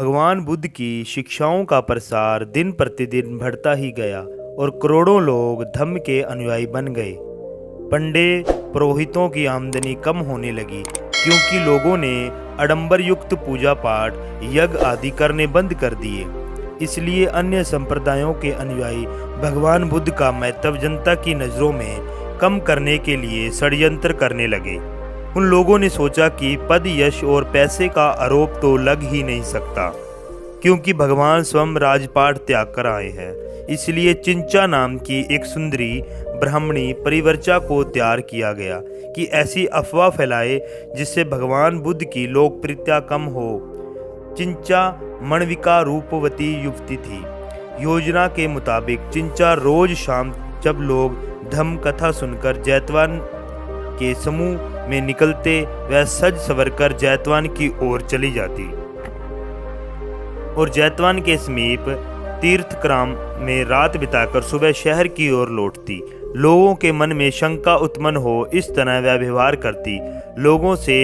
भगवान बुद्ध की शिक्षाओं का प्रसार दिन प्रतिदिन बढ़ता ही गया और करोड़ों लोग धम्म के अनुयायी बन गए। पंडित पुरोहितों की आमदनी कम होने लगी क्योंकि लोगों ने आडंबर युक्त पूजा पाठ यज्ञ आदि करने बंद कर दिए। इसलिए अन्य संप्रदायों के अनुयायी भगवान बुद्ध का महत्व जनता की नज़रों में कम करने के लिए षड्यंत्र करने लगे। उन लोगों ने सोचा कि पद, यश और पैसे का आरोप तो लग ही नहीं सकता क्योंकि भगवान स्वयं राजपाट त्याग कर आए हैं। इसलिए चिंचा नाम की एक सुंदरी ब्राह्मणी परिवर्चा को तैयार किया गया कि ऐसी अफवाह फैलाए जिससे भगवान बुद्ध की लोकप्रियता कम हो। चिंचा मणविका रूपवती युवती थी। योजना के मुताबिक चिंचा रोज शाम जब लोग धम्म कथा सुनकर जैतवान के समूह में निकलते, वह सज संवरकर जैतवान की ओर चली जाती और जैतवान के समीप तीर्थक्राम में रात बिताकर सुबह शहर की ओर लौटती। लोगों के मन में शंका उत्पन्न हो इस तरह वह व्यवहार करती। लोगों से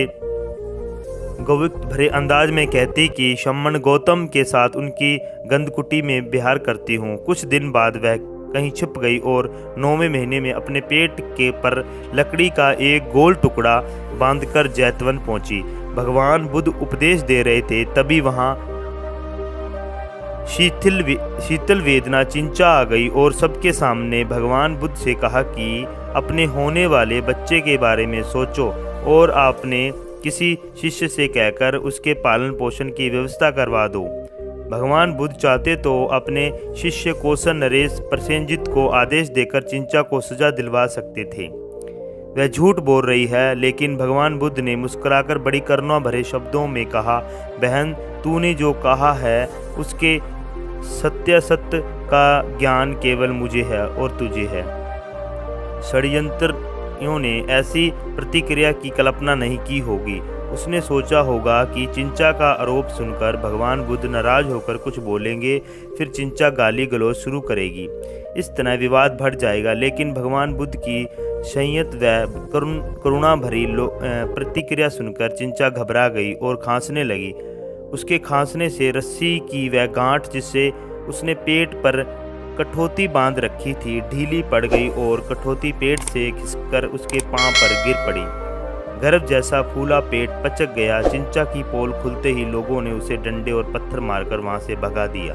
गौविक्त भरे अंदाज में कहती कि शम्मन गौतम के साथ उनकी गंधकुटी में विहार करती हूँ। कुछ दिन बाद वह कहीं छिप गई और 9वें महीने में अपने पेट के पर लकड़ी का एक गोल टुकड़ा बांधकर जैतवन पहुंची। भगवान बुद्ध उपदेश दे रहे थे, तभी वहां शीतल वेदना चिंचा आ गई और सबके सामने भगवान बुद्ध से कहा कि अपने होने वाले बच्चे के बारे में सोचो और आपने किसी शिष्य से कहकर उसके पालन पोषण की व्यवस्था करवा दो। भगवान बुद्ध चाहते तो अपने शिष्य कौशल नरेश प्रसेनजित को आदेश देकर चिंचा को सजा दिलवा सकते थे। वह झूठ बोल रही है। लेकिन भगवान बुद्ध ने मुस्कुराकर बड़ी करुणा भरे शब्दों में कहा, बहन, तूने जो कहा है उसके सत्य का ज्ञान केवल मुझे है और तुझे है। षड्यंत्रियों ने ऐसी प्रतिक्रिया की कल्पना नहीं की होगी। उसने सोचा होगा कि चिंचा का आरोप सुनकर भगवान बुद्ध नाराज होकर कुछ बोलेंगे, फिर चिंचा गाली गलौज शुरू करेगी। इस तरह विवाद बढ़ जाएगा। लेकिन भगवान बुद्ध की संयत व करुणा भरी प्रतिक्रिया सुनकर चिंचा घबरा गई और खांसने लगी। उसके खांसने से रस्सी की वह गांठ जिससे उसने पेट पर कठौती बांध रखी थी ढीली पड़ गई और कठौती पेट से खिसकर उसके पांव पर गिर पड़ी। गर्भ जैसा फूला पेट पचक गया। चिंचा की पोल खुलते ही लोगों ने उसे डंडे और पत्थर मारकर वहां से भगा दिया।